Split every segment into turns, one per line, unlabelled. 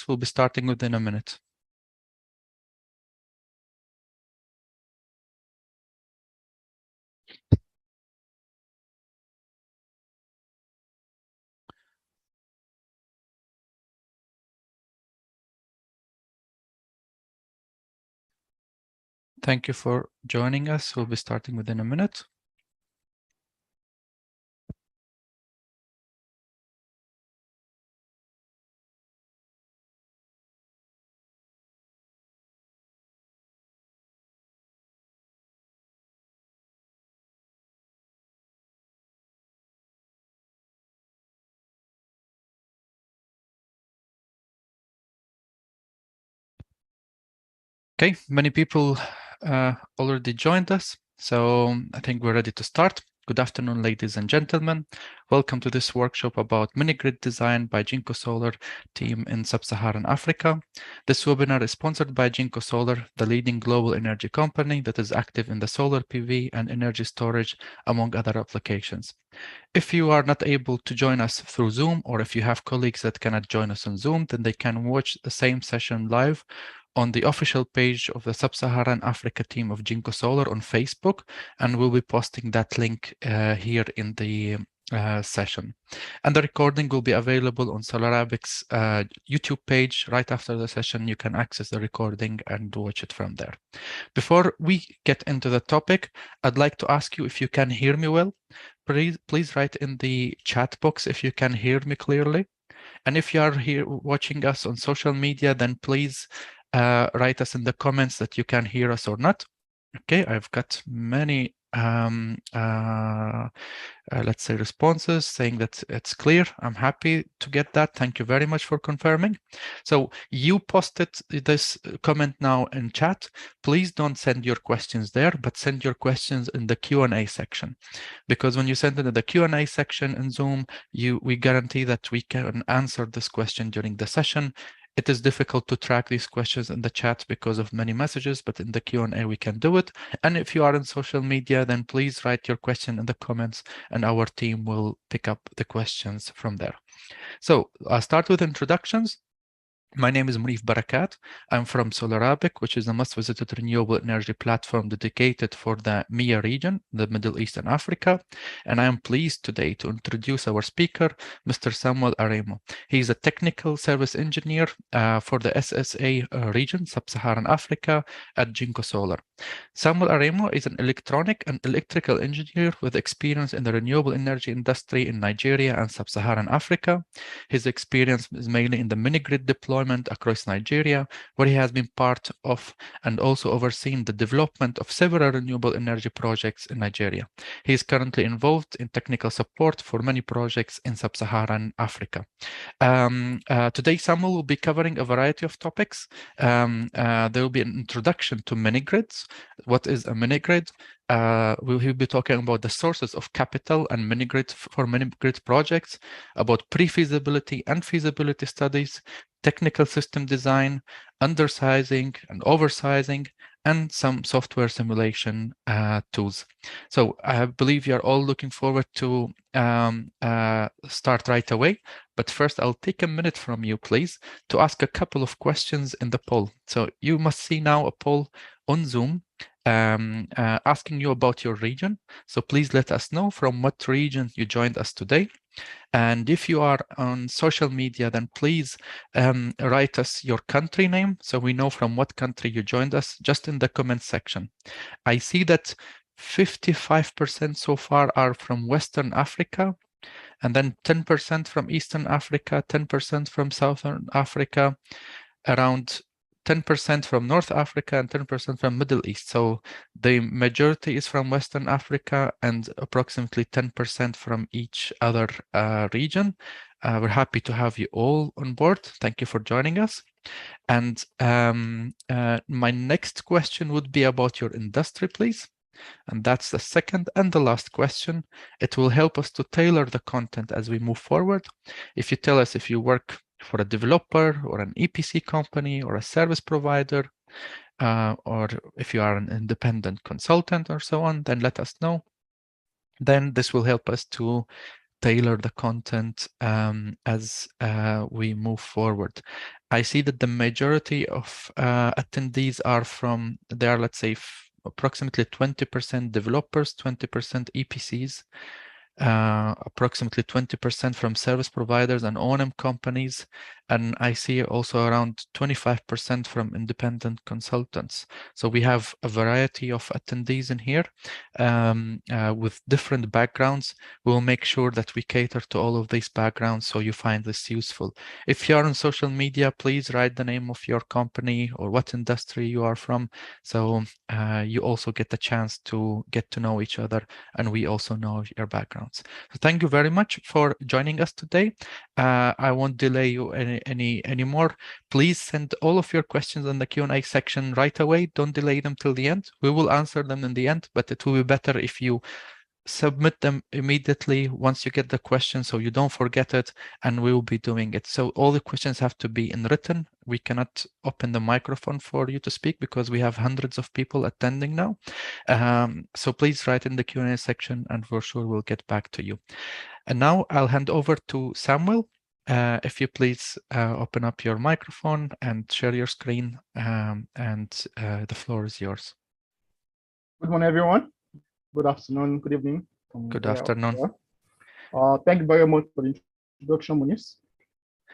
We'll be starting within a minute. Thank you for joining us. We'll be starting within a minute. Okay, many people already joined us, so I think we're ready to start. Good afternoon, ladies and gentlemen. Welcome to this workshop about mini-grid design by Jinko Solar team in Sub-Saharan Africa. This webinar is sponsored by Jinko Solar, the leading global energy company that is active in the solar PV and energy storage, among other applications. If you are not able to join us through Zoom, or if you have colleagues that cannot join us on Zoom, then they can watch the same session live on the official page of the Sub-Saharan Africa team of Jinko Solar on Facebook, and we'll be posting that link here in the session. And the recording will be available on SolarAbic's YouTube page. Right after the session, you can access the recording and watch it from there. Before we get into the topic, I'd like to ask you if you can hear me well. Please write in the chat box if you can hear me clearly. And if you are here watching us on social media, then please write us in the comments that you can hear us or not. Okay, I've got many let's say responses saying that it's clear. I'm happy to get that. Thank you very much for confirming. So you posted this comment now in chat. Please don't send your questions there, but send your questions in the Q&A section, because when you send it in the Q&A section in Zoom, we guarantee that we can answer this question during the session. It is difficult to track these questions in the chat because of many messages, but in the Q&A we can do it. And if you are on social media, then please write your question in the comments and our team will pick up the questions from there. So I'll start with introductions. My name is Munif Barakat. I'm from SolarAbic, which is a must-visited renewable energy platform dedicated for the MEA region, the Middle East and Africa. And I am pleased today to introduce our speaker, Mr. Samuel Aremo. He's a technical service engineer for the SSA region, Sub-Saharan Africa, at Jinko Solar. Samuel Aremo is an electronic and electrical engineer with experience in the renewable energy industry in Nigeria and Sub-Saharan Africa. His experience is mainly in the mini-grid deployment across Nigeria, where he has been part of and also overseen the development of several renewable energy projects in Nigeria. He is currently involved in technical support for many projects in Sub-Saharan Africa. Today, Samuel will be covering a variety of topics. There will be an introduction to mini-grids. What is a mini-grid? We'll be talking about the sources of capital and mini-grid for mini-grid projects, about pre-feasibility and feasibility studies, technical system design, undersizing and oversizing, and some software simulation tools. So I believe you're all looking forward to start right away. But first, I'll take a minute from you, please, to ask a couple of questions in the poll. So you must see now a poll on Zoom asking you about your region. So please let us know from what region you joined us today. And if you are on social media, then please write us your country name so we know from what country you joined us, just in the comment section. I see that 55% so far are from Western Africa, and then 10% from Eastern Africa, 10% from Southern Africa, around 10% from North Africa, and 10% from Middle East. So the majority is from Western Africa and approximately 10% from each other region. We're happy to have you all on board. Thank you for joining us. And my next question would be about your industry, please. And that's the second and the last question. It will help us to tailor the content as we move forward. If you tell us if you work for a developer or an EPC company or a service provider, or if you are an independent consultant or so on, then let us know. Then this will help us to tailor the content as we move forward. I see that the majority of attendees are from, they are, let's say, approximately 20% developers, 20% EPCs, approximately 20% from service providers and O&M companies, and I see also around 25% from independent consultants. So we have a variety of attendees in here with different backgrounds. We'll make sure that we cater to all of these backgrounds so you find this useful. If you're on social media, please write the name of your company or what industry you are from, so you also get the chance to get to know each other, and we also know your backgrounds. So thank you very much for joining us today. I won't delay you anymore. Please send all of your questions in the Q&A section right away. Don't delay them till the end. We will answer them in the end, but it will be better if you submit them immediately once you get the question so you don't forget it, and we will be doing it. So all the questions have to be in written. We cannot open the microphone for you to speak because we have hundreds of people attending now. So please write in the Q&A section and for sure we'll get back to you. And now I'll hand over to Samuel. If you please open up your microphone and share your screen, and the floor is yours.
Good morning, everyone. Good afternoon, good evening.
Good afternoon.
Thank you very much for the introduction, Muniz.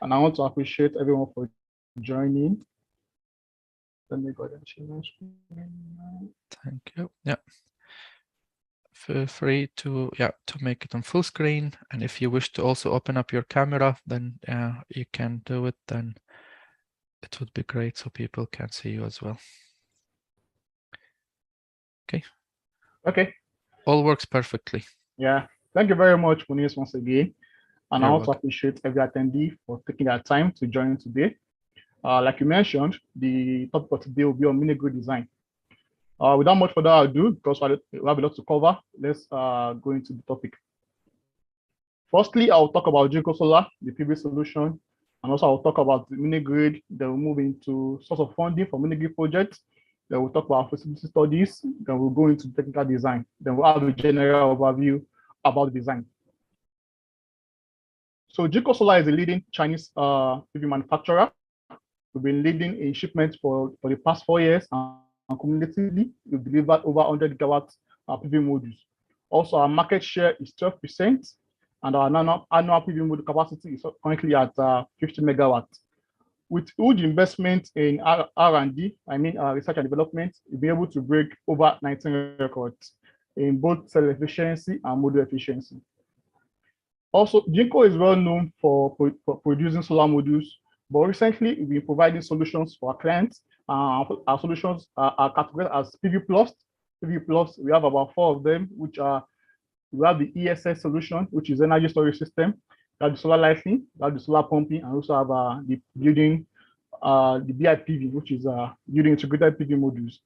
And I want to appreciate everyone for joining. Let me go ahead and share my screen.
Thank you. Yeah. Feel free to make it on full screen, and if you wish to also open up your camera, then you can do it. Then it would be great so people can see you as well. Okay, all works perfectly.
Yeah, thank you very much, Muniz, once again, and
You're
I also
welcome.
appreciate every attendee for taking their time to join today. Like you mentioned, the topic for today will be on Minigrid design. Without much further ado, because we have a lot to cover, let's go into the topic. Firstly, I'll talk about Jinko Solar, the PV solution, and also I'll talk about the Minigrid. Then we'll move into source of funding for Minigrid projects. Then we'll talk about feasibility studies. Then we'll go into technical design. Then we'll have a general overview about the design. So Jinko Solar is a leading Chinese PV manufacturer. We've been leading in shipments for the past 4 years, and cumulatively, we've delivered over 100 gigawatts PV modules. Also, our market share is 12%, and our annual PV module capacity is currently at 50 megawatts. With huge investment in R&D, research and development, we'll be able to break over 19 records in both cell efficiency and module efficiency. Also, Jinko is well known for producing solar modules, but recently we've been providing solutions for our clients. Our solutions are categorized as PV Plus. PV Plus, we have about 4 of them, which are, we have the ESS solution, which is energy storage system. We have the solar lighting, we have the solar pumping, and also have the building, the BIPV, which is building integrated PV modules.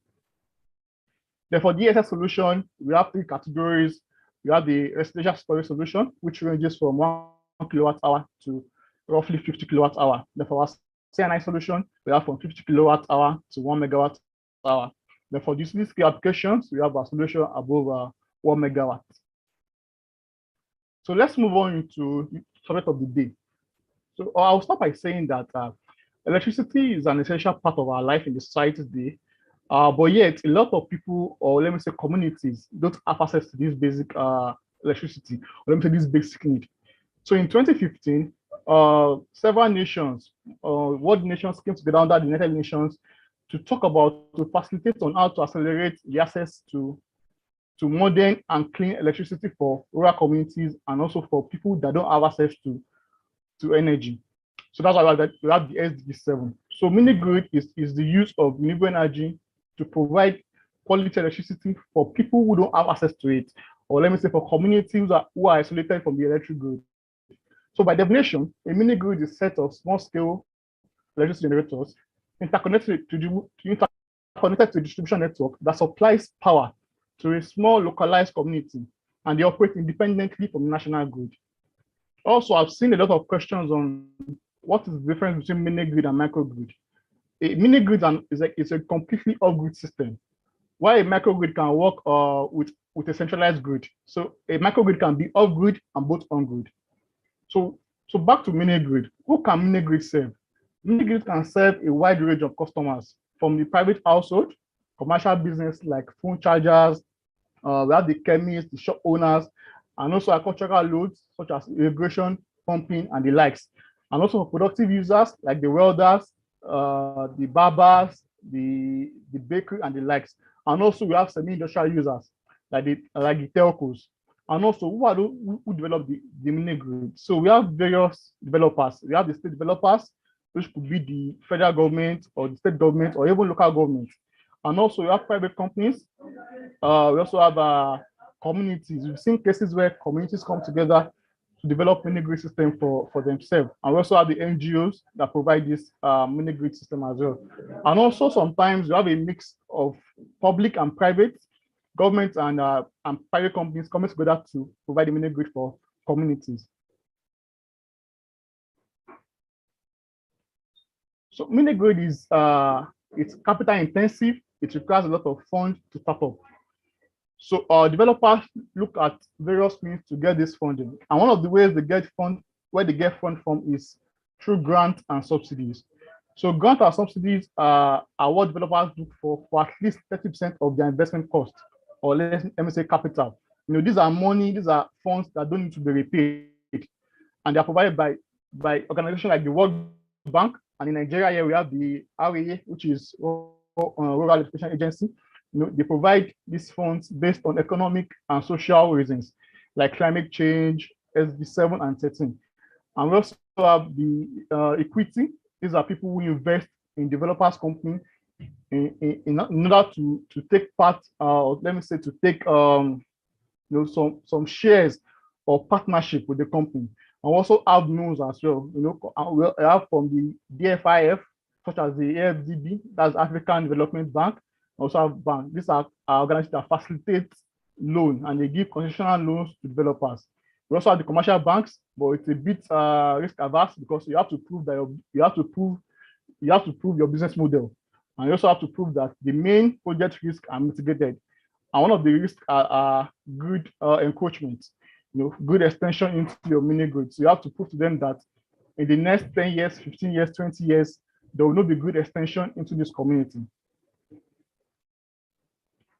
Then for the ESS solution, we have 3 categories. We have the residential storage solution, which ranges from 1 kilowatt hour to roughly 50 kilowatt hour. Then for our CNI solution, we have from 50 kilowatt hour to 1 megawatt hour. Then for utility scale applications, we have a solution above 1 megawatt. So let's move on into the subject of the day. So I'll start by saying that electricity is an essential part of our life in the society today. But yet, a lot of people, or let me say communities, don't have access to this basic electricity, or let me say this basic need. So in 2015, several nations, world nations came together under the United Nations to talk about, to facilitate on how to accelerate the access to modern and clean electricity for rural communities and also for people that don't have access to energy. So that's why we have the SDG 7. So Minigrid is the use of renewable energy to provide quality electricity for people who don't have access to it, or let me say for communities who are isolated from the electric grid. So by definition, a mini-grid is a set of small-scale electricity generators interconnected to a distribution network that supplies power to a small localized community, and they operate independently from the national grid. Also, I've seen a lot of questions on what is the difference between mini-grid and microgrid. A mini-grid is a completely off-grid system, while a microgrid can work with with a centralized grid. So a microgrid can be off-grid and both on-grid. So back to Minigrid. Who can Minigrid serve? Minigrid can serve a wide range of customers, from the private household, commercial business like phone chargers, we have the chemists, the shop owners, and also agricultural loads such as irrigation, pumping, and the likes. And also for productive users like the welders, the barbers, the bakery, and the likes. And also we have semi-industrial users like the telcos. And also who are those who develop the mini grid? So we have various developers. We have the state developers, which could be the federal government or the state government or even local government. And also we have private companies. We also have communities. We've seen cases where communities come together to develop mini grid system for themselves. And we also have the NGOs that provide this mini grid system as well. And also sometimes you have a mix of public and private, government and private companies coming together to provide a mini grid for communities. So mini grid is it's capital intensive. It requires a lot of funds to start up. So developers look at various means to get this funding. And one of the ways they get fund, where they get fund from is through grants and subsidies. So grants and subsidies are what developers look for at least 30% of their investment cost, or let me say capital. You know, these are money, these are funds that don't need to be repaid. And they are provided by organizations like the World Bank. And in Nigeria, here we have the RAA, which is Rural Education Agency. You know, they provide these funds based on economic and social reasons, like climate change, SB 7 and 13. And we also have the equity. These are people who invest in developers' company in order to take part, or let me say, to take some shares or partnership with the company. And also have loans as well. You know, we have from the DFIF, such as the AFDB, that's African Development Bank. Also have banks. These are organizations that facilitate loan and they give concessional loans to developers. We also have the commercial banks, but it's a bit risk averse because you have to prove that you have to prove your business model, and you also have to prove that the main project risks are mitigated. And one of the risks are good encroachment, you know, good extension into your mini grid. So you have to prove to them that in the next 10 years, 15 years, 20 years, there will not be good extension into this community.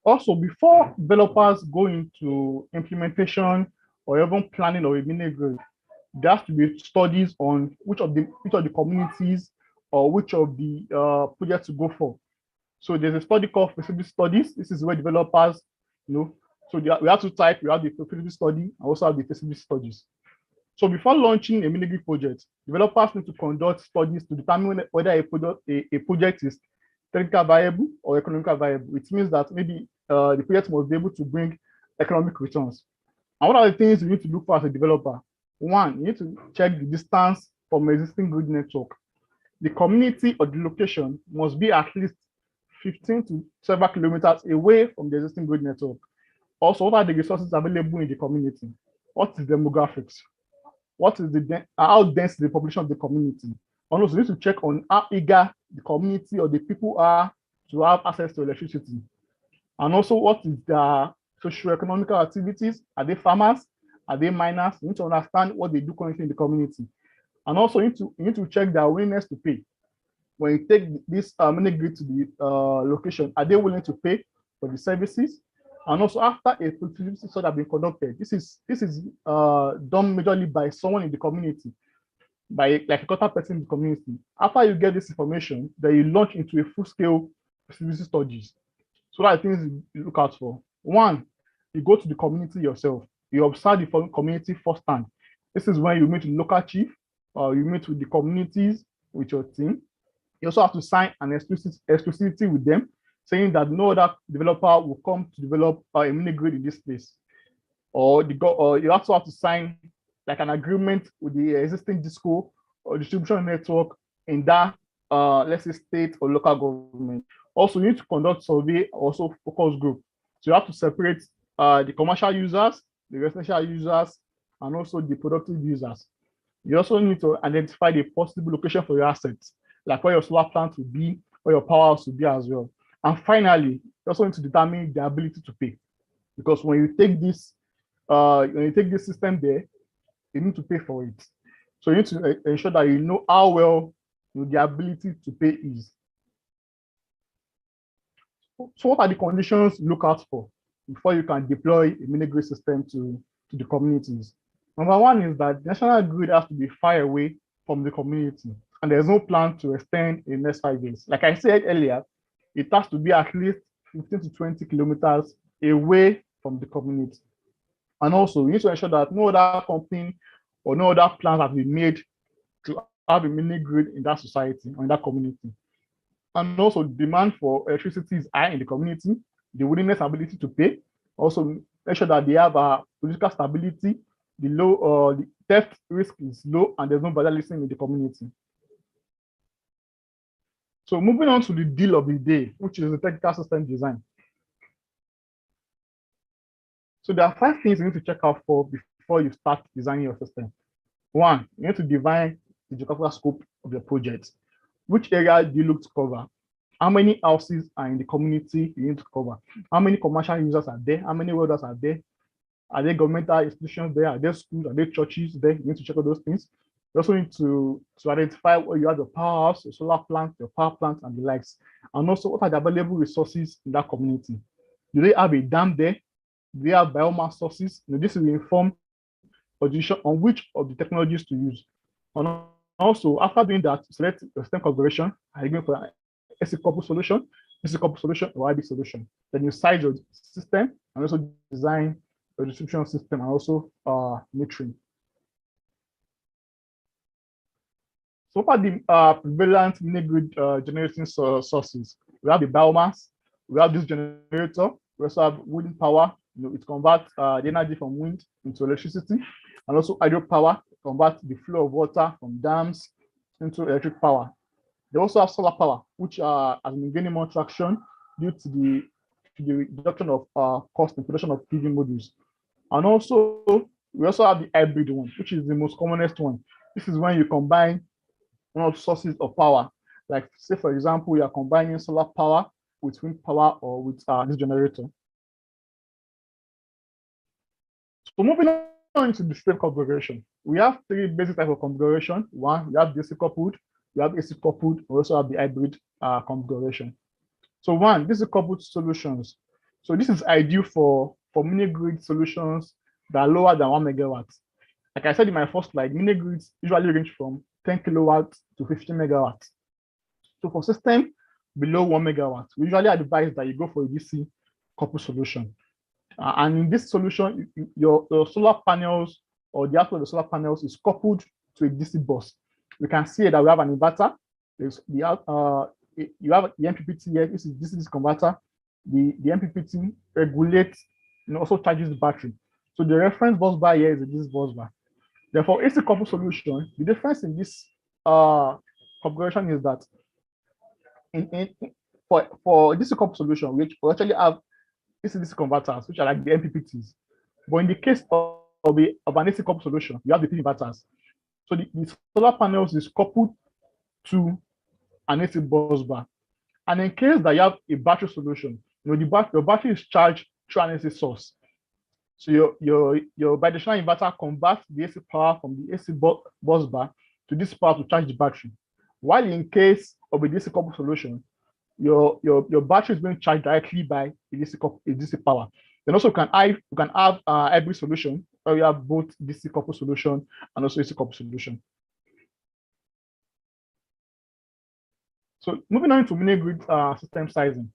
Also, before developers go into implementation or even planning of a mini grid, there has to be studies on which of the communities or which of the projects to go for. So there's a study called feasibility studies. This is where developers, you know, so we have to type, we have the feasibility study and also have the feasibility studies. So before launching a mini grid project, developers need to conduct studies to determine whether a project is technically viable or economically viable. It means that maybe the project must be able to bring economic returns. And what are the things you need to look for as a developer? One, you need to check the distance from existing grid network. The community or the location must be at least 15 to several kilometers away from the existing grid network. Also, what are the resources available in the community? What is demographics? What is how dense is the population of the community? And also, you need to check on how eager the community or the people are to have access to electricity. And also, what is their socio-economical activities? Are they farmers? Are they miners? You need to understand what they do currently in the community. And also, you need to check their willingness to pay. When you take this mini grid to the location, are they willing to pay for the services? And also, after a feasibility study has been conducted, this is done majorly by someone in the community, by like a quarter person in the community. After you get this information, then you launch into a full-scale feasibility studies. So that are things you look out for. One, you go to the community yourself. You observe the community firsthand. This is when you meet with the local chief, or you meet with the communities with your team. You also have to sign an exclusivity with them, saying that no other developer will come to develop a mini grid in this place. Or you also have to sign like an agreement with the existing disco or distribution network in that, let's say, state or local government. Also, you need to conduct survey, also focus group. So you have to separate the commercial users, the residential users, and also the productive users. You also need to identify the possible location for your assets, like where your solar plant will be, where your power house will be as well. And finally, you also need to determine the ability to pay. because when you take this system there, you need to pay for it. So you need to ensure that you know how well the ability to pay is. So what are the conditions you look out for before you can deploy a mini-grid system to the communities? Number one is that the national grid has to be far away from the community, and there's no plan to extend in the next 5 years. Like I said earlier, it has to be at least 15 to 20 kilometers away from the community. And also, you need to ensure that no other company or no other plans have been made to have a mini-grid in that society or in that community. And also, demand for electricity is high in the community, the willingness and ability to pay. Also, make sure that they have a political stability, the theft risk is low, and there's no vandalism in the community. So moving on to the deal of the day, which is the technical system design. So there are 5 things you need to check out for before you start designing your system. One, you need to define the geographical scope of your project. Which area do you look to cover? How many houses are in the community you need to cover? How many commercial users are there? How many welders are there? Are there governmental institutions there? Are there schools? Are there churches there? You need to check all those things. You also need to identify where you have your powerhouse, your solar plant, your power plant, and the likes. And also, what are the available resources in that community? Do they have a dam there? Do they have biomass sources? This will inform a decision on which of the technologies to use. And also, after doing that, select your system configuration. Are you going for an AC coupled solution, or IB solution? Then you size your system and also design a distribution system and also metering. So what are the prevalent mini-grid generating sources? We have the biomass, we have this generator, we also have wind power. It converts the energy from wind into electricity, and also hydropower converts the flow of water from dams into electric power. They also have solar power, which has been gaining more traction due to the reduction of cost in production of PV modules. And also, we also have the hybrid one, which is the most commonest one. This is when you combine one of the sources of power. Like, say, for example, you are combining solar power with wind power or with this generator. So moving on to the system configuration, we have 3 basic types of configuration. One, we have DC coupled, we have AC coupled, we also have the hybrid configuration. So one, DC coupled solutions. So this is ideal for mini-grid solutions that are lower than 1 megawatts. Like I said in my first slide, mini-grids usually range from 10 kilowatts to 15 megawatts. So for system below 1 megawatt, we usually advise that you go for a DC coupled solution. And in this solution, your solar panels or the output of the solar panels is coupled to a DC bus. We can see that we have an inverter. You have the MPPT here. This is DC converter. The MPPT regulates and also charges the battery. So the reference bus bar here is this bus bar. Therefore, AC coupled solution, the difference in this configuration is that for DC coupled solution, which we actually have DC converters, which are like the MPPTs. But in the case of an AC coupled solution, you have the PV inverters. So the solar panels is coupled to an AC bus bar. And in case that you have a battery solution, your battery is charged through an AC source. So your bidirectional inverter converts the AC power from the AC bus bar to this power to charge the battery. While in case of a DC coupled solution, your battery is being charged directly by a DC power. Then also you can have a hybrid solution where you have both DC coupled solution and also AC coupled solution. So moving on to mini-grid system sizing,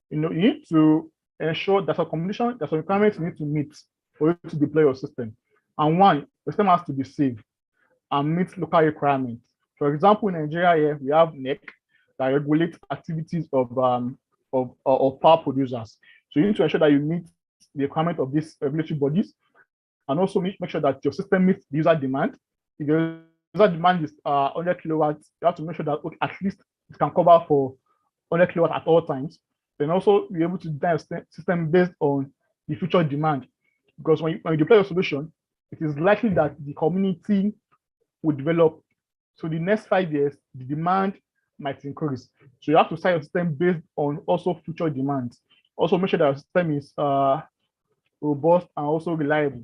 you need to ensure that some requirements you need to meet for you to deploy your system. And one, the system has to be safe and meet local requirements. For example, in Nigeria here, we have NEC that regulates activities of power producers. So you need to ensure that you meet the requirement of these regulatory bodies, and also make sure that your system meets the user demand. If your user demand is 100 kilowatts, you have to make sure that at least it can cover for 100 kilowatts at all times. Then also be able to design a system based on the future demand. Because when you deploy a solution, it is likely that the community will develop. So the next 5 years, the demand might increase. So you have to set your system based on also future demands. Also make sure that your system is robust, and also reliable.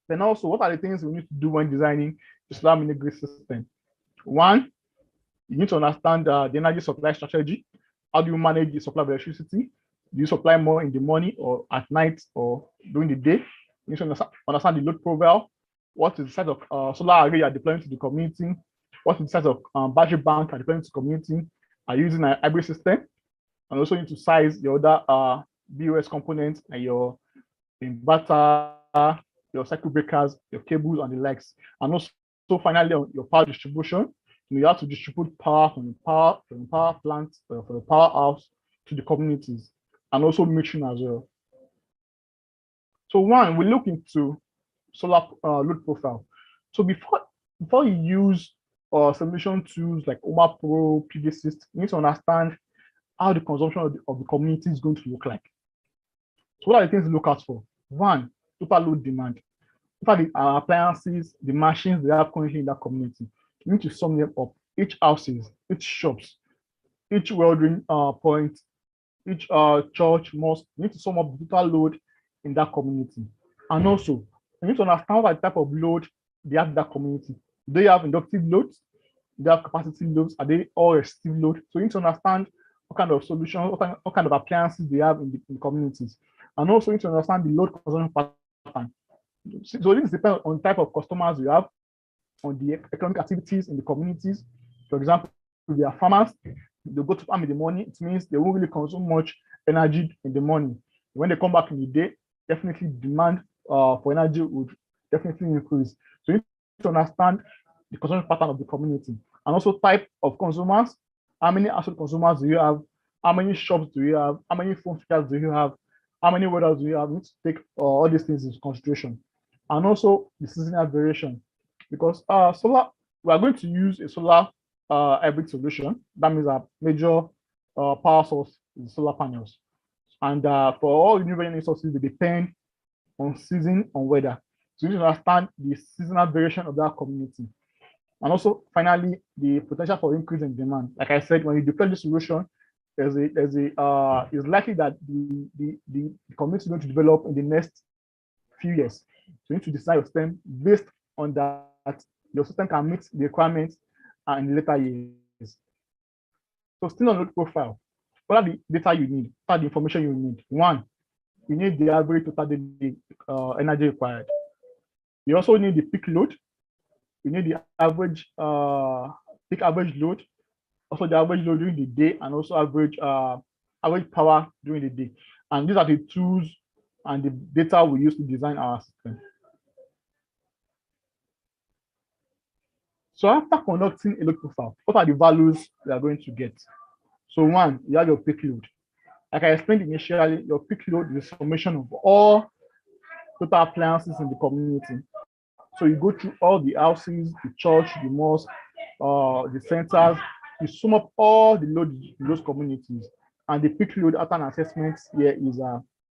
Then also, what are the things we need to do when designing the solar mini-grid system? One, you need to understand the energy supply strategy. How do you manage the supply of electricity? Do you supply more in the morning or at night or during the day? You need to understand the load profile. What is the size of solar array you are deploying to the community? What is the size of battery bank you are deploying to the community? Are you using an hybrid system? And also you need to size your other BOS components and your inverter, your circuit breakers, your cables, and the likes. And also finally on your power distribution, you have to distribute power from the power plant, from the powerhouse to the communities, and also metering as well. So one, we look into solar load profile. So before you use simulation tools like OMA Pro, PV-Sys, you need to understand how the consumption of the community is going to look like. So what are the things to look out for? One, total load demand. What are the appliances, the machines they have currently in that community? You need to sum them up. Each houses, each shops, each welding point, each church, mosque. You need to sum up the total load in that community. And also, you need to understand what type of load they have in that community. Do they have inductive loads? Do they have capacity loads? Are they all resistive load? So you need to understand what kind of solutions, what kind of appliances they have in the communities. And also you need to understand the load consumption pattern. So this depends on the type of customers you have, on the economic activities in the communities. For example, if they are farmers, they go to farm in the morning, it means they won't really consume much energy in the morning. When they come back in the day, definitely demand for energy would definitely increase. So you need to understand the consumption pattern of the community, and also type of consumers. How many household consumers do you have? How many shops do you have? How many phone speakers do you have? How many welders do you have? You need to take all these things into consideration. And also the seasonal variation, because solar, we are going to use a solar hybrid solution. That means a major power source is solar panels. And for all renewable energy sources, they depend on season, on weather. So you need to understand the seasonal variation of that community. And also, finally, the potential for increase in demand. Like I said, when you deploy the solution, it's likely that the community is going to develop in the next few years. So you need to design your system based on that. Your system can meet the requirements in the later years. So still on load profile, what are the data you need? What are the information you need? One, you need the average total daily energy required. You also need the peak load. You need the average peak average load, also the average load during the day, and also average power during the day. And these are the tools and the data we use to design our system. So after conducting a load profile, what are the values we are going to get? So one, you have your peak load. Like I explained initially, your peak load is a summation of all total appliances in the community. So you go through all the houses, the church, the mosque, the centers, you sum up all the load in those communities. And the peak load after an assessment here is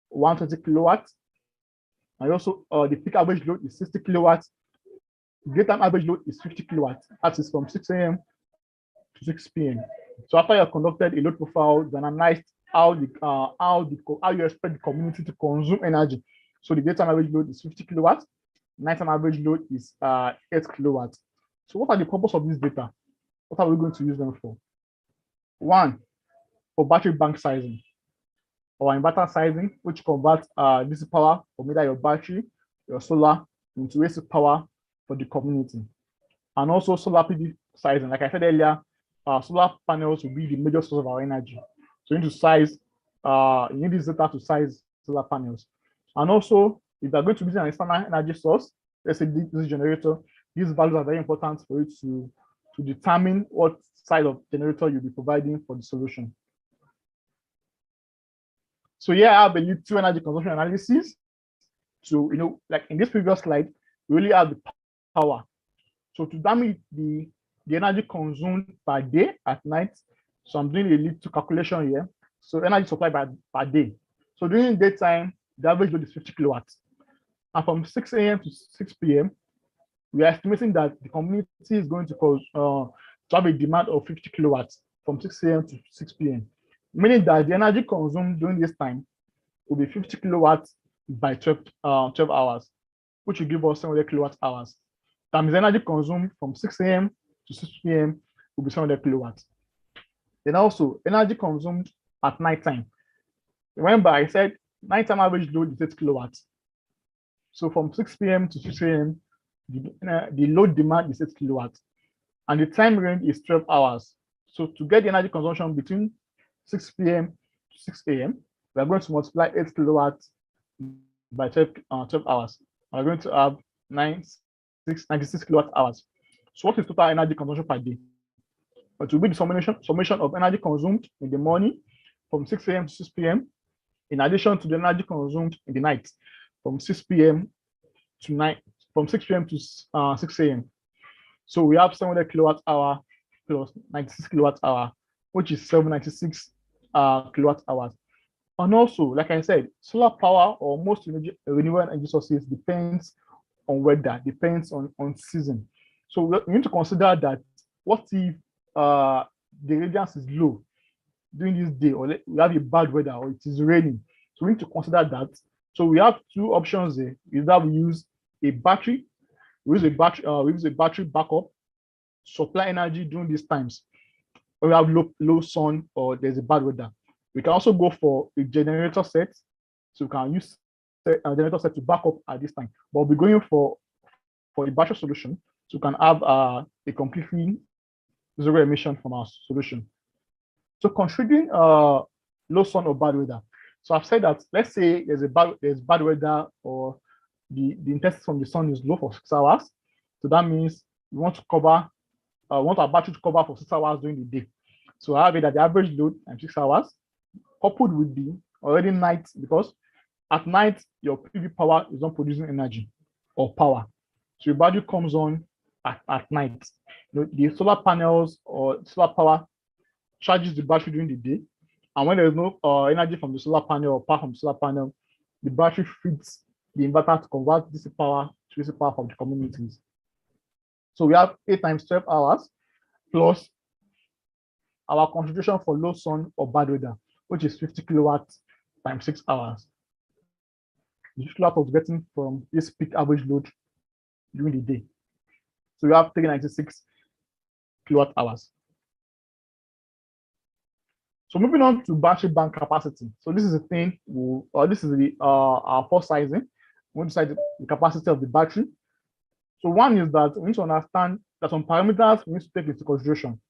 120 kilowatts. And also the peak average load is 60 kilowatts. Daytime average load is 50 kilowatts. That is from 6 a.m. to 6 p.m. So after you have conducted a load profile, you analyzed how you expect the community to consume energy. So the daytime average load is 50 kilowatts. Nighttime average load is 8 kilowatts. So what are the purpose of this data? What are we going to use them for? One, for battery bank sizing or inverter sizing, which converts DC power from either your battery, your solar into AC power for the community. And also solar PV sizing. Like I said earlier, solar panels will be the major source of our energy. So you need to size, you need this data to size solar panels. And also, if you're going to use an external energy source, let's say this generator, these values are very important for you to determine what size of generator you'll be providing for the solution. So here I have a little energy consumption analysis. So, like in this previous slide, we really have the power. So to determine the energy consumed per day at night, so I'm doing a little calculation here. So energy supply per day. So during daytime, the average load is 50 kilowatts. And from 6 a.m. to 6 p.m., we are estimating that the community is going to have a demand of 50 kilowatts from 6 a.m. to 6 p.m., meaning that the energy consumed during this time will be 50 kilowatts by 12 hours, which will give us 700 kilowatt hours. Times energy consumed from 6 a.m. to 6 p.m. will be 700 kilowatts. Then also energy consumed at night time. Remember, I said nighttime average load is 8 kilowatts. So from 6 p.m. to 6 a.m., the load demand is 8 kilowatts, and the time range is 12 hours. So to get the energy consumption between 6 p.m. to 6 a.m., we are going to multiply 8 kilowatts by 12 hours. We're going to have 96 kilowatt hours. So what is total energy consumption per day? It will be the summation of energy consumed in the morning from 6 a.m. to 6 p.m. in addition to the energy consumed in the night from 6 p.m. to 6 p.m. to 6 a.m. So we have 700 kilowatt hour plus 96 kilowatt hour, which is 796 kilowatt hours. And also, like I said, solar power or most renewable energy sources depends on weather, depends on season. So we need to consider that what if the radiance is low during this day, or we have a bad weather, or it is raining. So we need to consider that. So we have two options there. Either we use a battery, we use a battery backup, supply energy during these times, or we have low sun or there's a bad weather. We can also go for a generator set. So we can use a generator set to back up at this time. But we'll be going for a battery solution, so we can have a completely zero emission from our solution. So considering low sun or bad weather. So I've said that let's say there's bad weather, or the intensity from the sun is low for 6 hours. So that means we want our battery to cover for 6 hours during the day. So I have it at the average load times 6 hours, coupled with the already night, because at night your PV power is not producing energy or power. So your battery comes on at night. The solar panels or solar power charges the battery during the day, and when there is no energy from the solar panel or power from the solar panel, the battery feeds the inverter to convert DC power to AC power from the communities. So we have 8 times 12 hours plus our contribution for low sun or bad weather, which is 50 kilowatts times 6 hours. The kilowatt was getting from this peak average load during the day. So we have 396 kilowatt hours. So moving on to battery bank capacity. So this is a thing, this is our Oversizing. We decide the capacity of the battery. So one is that we need to understand that some parameters we need to take into consideration.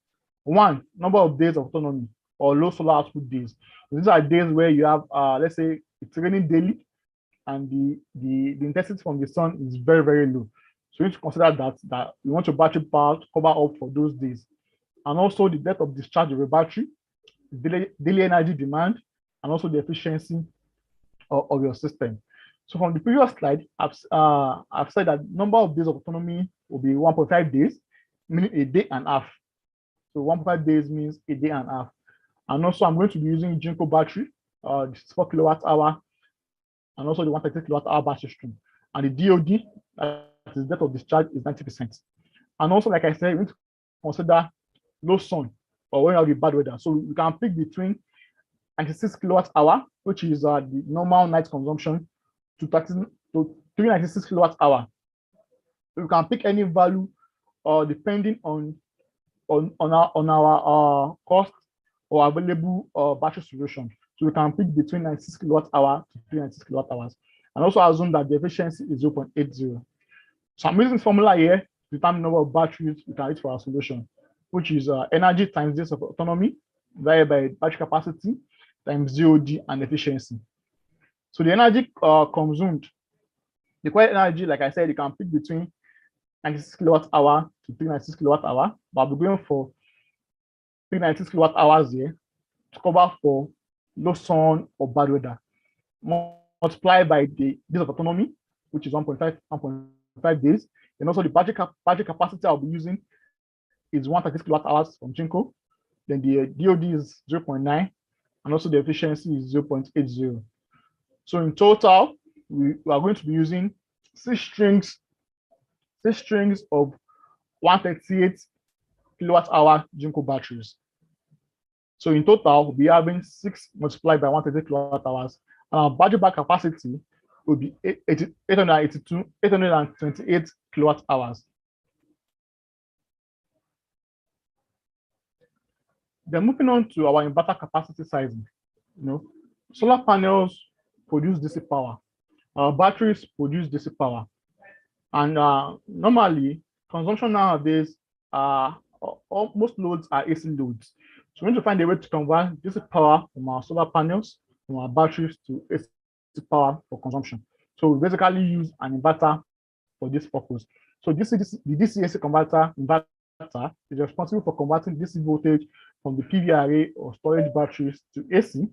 One, number of days of autonomy or low solar output days. These are days where you have, let's say, it's raining daily, and the intensity from the sun is very, very low. So you need to consider that you want your battery power to cover up for those days. And also the depth of discharge of a battery, daily energy demand, and also the efficiency of your system. So from the previous slide, I've said that number of days of autonomy will be 1.5 days, meaning a day and a half. So 1.5 days means a day and a half. And also I'm going to be using Jinko battery, this is 4 kilowatt hour, and also the 130 kilowatt hour battery stream. And the DOD, that is depth of discharge, is 90%. And also, like I said, we need to consider low sun or when you have the bad weather. So we can pick between 96 kilowatt hour, which is the normal night consumption, to 396 kilowatt hour. So you can pick any value depending on our cost or available battery solution. So we can pick between 96 kilowatt hour to 396 kilowatt hours, and also assume that the efficiency is 0.80. So I'm using formula here to determine the number of batteries we can use for our solution, which is energy times days of autonomy divided by battery capacity times DOD and efficiency. So the energy consumed, the required energy, like I said, you can pick between 96 kilowatt hour to 396 kilowatt hour, but I'll be going for 396 kilowatt hours here to cover for low sun or bad weather, multiplied by the days of autonomy, which is 1.5 days. And also the battery capacity I'll be using is 136 kilowatt hours from Jinko. Then the DOD is 0.9, and also the efficiency is 0.80. So in total, we are going to be using 6 strings of 138 kilowatt hour Jinko batteries. So in total, we'll be having 6 multiplied by 138 kilowatt hours. And our battery bank capacity will be 828 kilowatt hours. Then moving on to our inverter capacity sizing. Solar panels produce DC power. Our batteries produce DC power. And normally, consumption nowadays, most loads are AC loads. So we need to find a way to convert DC power from our solar panels, from our batteries to AC power for consumption. So we basically use an inverter for this purpose. So the DC-AC inverter is responsible for converting DC voltage from the PV array or storage batteries to AC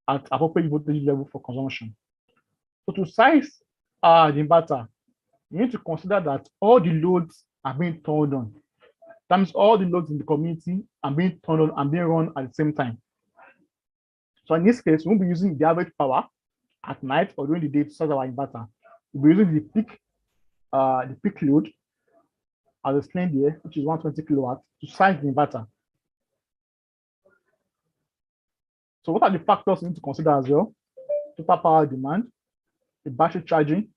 at appropriate voltage level for consumption. So to size the inverter, you need to consider that all the loads are being turned on. That means all the loads in the community are being turned on and being run at the same time. So in this case, we won't be using the average power at night or during the day to size our inverter. We'll be using the peak load as explained here, which is 120 kilowatts, to size the inverter. So what are the factors you need to consider as well? Total power demand, the battery charging,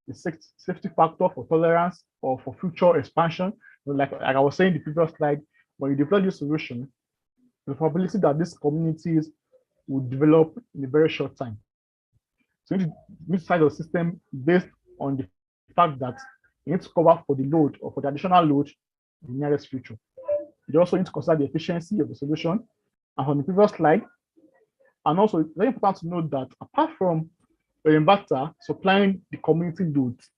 the safety factor for tolerance or for future expansion. Like I was saying in the previous slide, when you deploy this solution, the probability that these communities will develop in a very short time. So you need to size your system based on the fact that you need to cover for the load or for the additional load in the nearest future. You also need to consider the efficiency of the solution. And from the previous slide, and also it's very important to note that apart from the inverter supplying the community loads,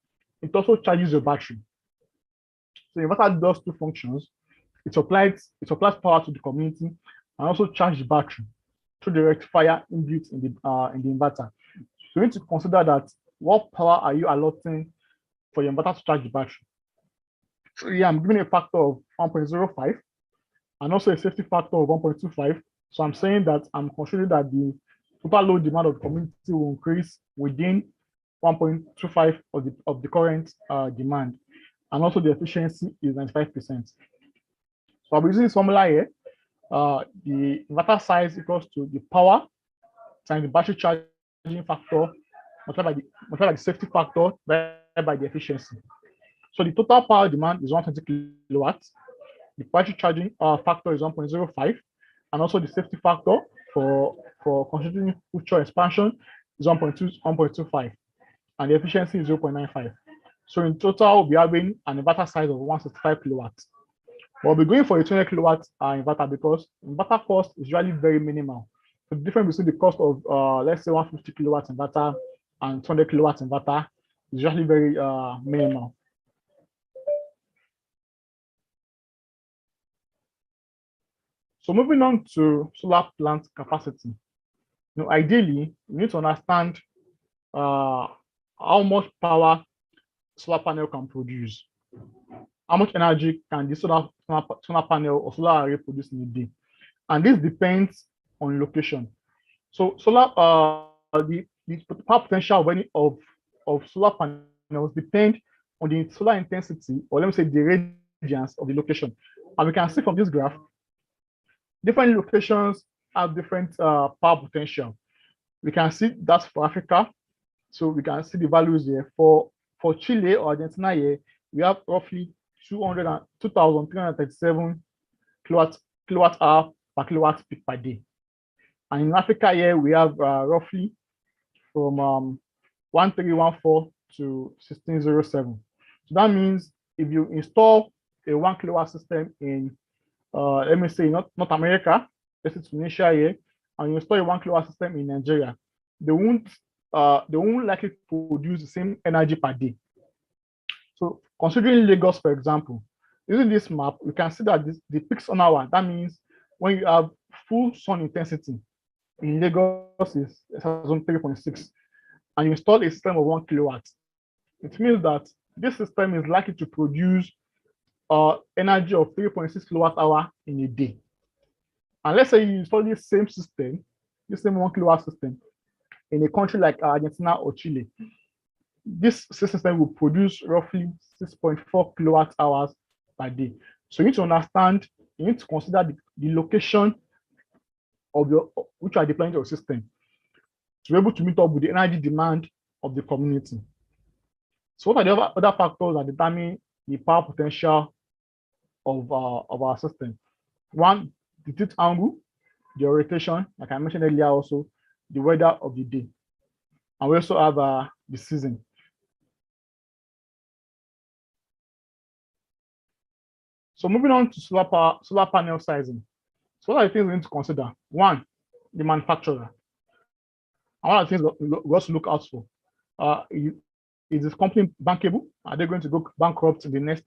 it also charges your battery. So the inverter does two functions. It supplies power to the community and also charges the battery through the rectifier inbuilt in the inverter. So you need to consider that what power are you allotting for your inverter to charge the battery. So yeah, I'm giving a factor of 1.05 and also a safety factor of 1.25. So I'm saying that I'm considering that the total load demand of the community will increase within 1.25 of the current demand. And also the efficiency is 95%. So I'll be using this formula here. The inverter size equals to the power times the battery charging factor multiplied by the safety factor divided by the efficiency. So the total power demand is 120 kilowatts. The battery charging factor is 1.05. And also the safety factor for considering future expansion is 1.25. And the efficiency is 0.95. So in total, we'll be having an inverter size of 165 kilowatts. We'll be going for a 20 kilowatt inverter because inverter cost is usually very minimal. So the difference between the cost of, let's say, 150 kilowatt inverter and 200 kilowatt inverter is usually very minimal. So moving on to solar plant capacity. Ideally, you need to understand how much power solar panel can produce. How much energy can the solar panel or solar array produce in a day? And this depends on location. So solar, the power potential of solar panels depend on the solar intensity, or let me say the radiance of the location. And we can see from this graph, different locations have different power potential. We can see that's for Africa. So we can see the values here. For Chile or Argentina here, we have roughly 2,337 kilowatt hour per kilowatt peak per day. And in Africa here, we have roughly from 1314 to 1607. So that means if you install a 1 kilowatt system in, let me say, North America, let's say Tunisia here, and you install a 1 kilowatt system in Nigeria, they won't likely produce the same energy per day. So considering Lagos, for example, using this map, we can see that the peak sun hour, that means when you have full sun intensity in Lagos is 3.6, and you install a system of 1 kilowatt, it means that this system is likely to produce energy of 3.6 kilowatt hour in a day. And let's say you install this same system, this same 1 kilowatt system, in a country like Argentina or Chile, this system will produce roughly 6.4 kilowatt hours per day. So you need to understand, you need to consider the location of which you are deploying your system to be able to meet up with the energy demand of the community. So what are the other factors that determine the power potential of our system? One, the tilt angle, the orientation, like I mentioned earlier, also the weather of the day. And we also have the season. So moving on to solar panel sizing. So what are the things we need to consider? One, the manufacturer. And one of the things we also look out for. Is this company bankable? Are they going to go bankrupt in the next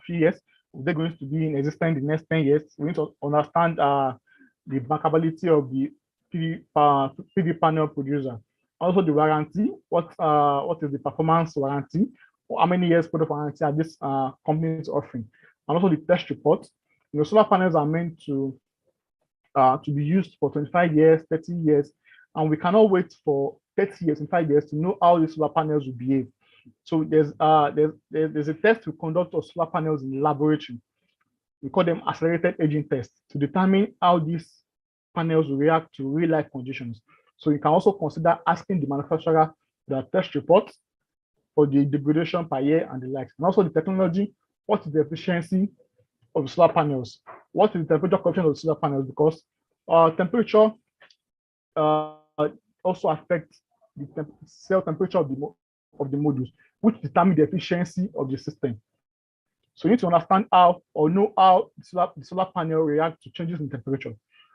few years? Are they going to be in existence in the next 10 years? We need to understand the bankability of the PV panel producer. Also the warranty. What is the performance warranty? How many years product warranty are this companies offering? And also the test report. Solar panels are meant to be used for 25 years, 30 years, and we cannot wait for 30 years and 5 years to know how the solar panels will behave. So there's a test to conduct of solar panels in the laboratory. We call them accelerated aging tests to determine how these panels will react to real life conditions. So you can also consider asking the manufacturer the test reports for the degradation per year and the likes, and also the technology. What is the efficiency of the solar panels? What is the temperature coefficient of the solar panels? Because temperature also affects the cell temperature of the modules, which determine the efficiency of the system. So you need to understand how or know how the solar panel reacts to changes in temperature.